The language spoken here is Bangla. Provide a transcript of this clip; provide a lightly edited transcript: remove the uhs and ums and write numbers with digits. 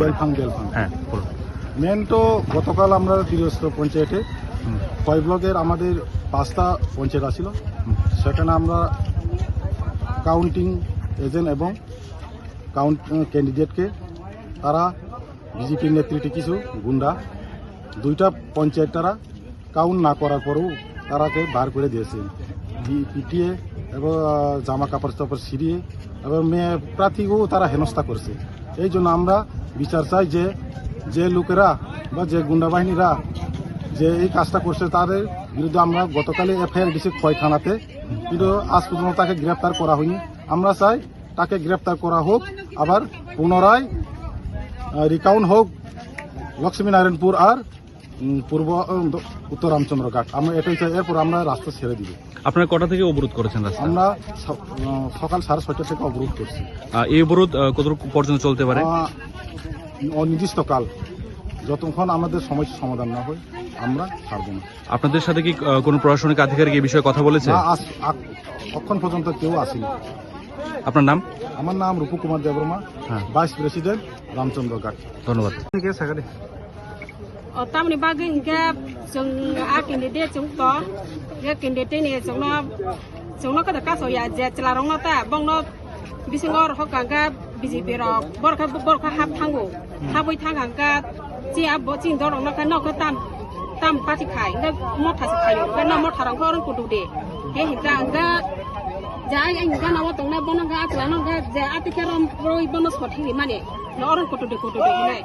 বেলফাং হ্যাঁ বলুন। মেন তো গতকাল আমরা তীরস্থ পঞ্চায়েতে ছয় ব্লকের আমাদের 5টা পঞ্চায়েত আসছিল। সেখানে আমরা কাউন্টিং এজেন্ট এবং ক্যান্ডিডেটকে তারা বিজেপির নেতৃত্বে কিছু গুন্ডা 2টা পঞ্চায়েত তারা কাউন্ট না করার পরেও তারাকে বার করে দিয়েছে, পিটিয়ে এবং জামা কাপড় চাপড় ছিঁড়িয়ে এবং মেয়ে প্রার্থীকেও তারা হেনস্থা করছে। এই জন্য আমরা বিচার চাই যে লোকেরা বা যে গুন্ডা বাহিনীরা যে এই কাজটা করছে তাদের বিরুদ্ধে আমরা গতকালে এফআইআর দিয়েছি খোয়াই থানাতে, কিন্তু আজ পর্যন্ত তাকে গ্রেপ্তার করা হয়নি। আমরা চাই তাকে গ্রেপ্তার করা হোক, আবার পুনরায় রিকাউন্ট হোক লক্ষ্মীনারায়ণপুর আর পূর্ব উত্তর রামচন্দ্রঘাট। আমরা এটাই চাই। এরপর আমরা রাস্তা ছেড়ে দিব। আপনারা কটা থেকে অবরোধ করেছেন রাস্তা? আমরা সকাল 6:30 থেকে অবরোধ করছি। এই অবরোধ কতটুকু পর্যন্ত চলতে পারে? অনির্দিষ্টকাল, যতক্ষণ আমাদের সমস্যার সমাধান না হয় আমরা ছাড়ব না। আপনাদের সাথে কি কোনো প্রশাসনিক আধিকারিক এই বিষয়ে কথা বলেছে? না, এখন পর্যন্ত কেউ আসেনি। আপনার নাম? আমার নাম রূপু কুমার দেববর্মা, ভাইস প্রেসিডেন্ট রামচন্দ্রঘাট। ধন্যবাদ। tamni bagi hingga jeng akin de jeng to ya kin de ne jeng no ka ka so ya je chlarong no ta bong no bisingor hokanga BJP ro bor ka hap thango haboi thang ka ji abo jing do rong no ka no ka tam party khai ga mo tha se khai ga no mo tharang ko ron ku du de he hingga ga ja ai ga na wo tong na bon ga chla no ga ja atike ron roi bonus ko thi mane no ron ku du de nai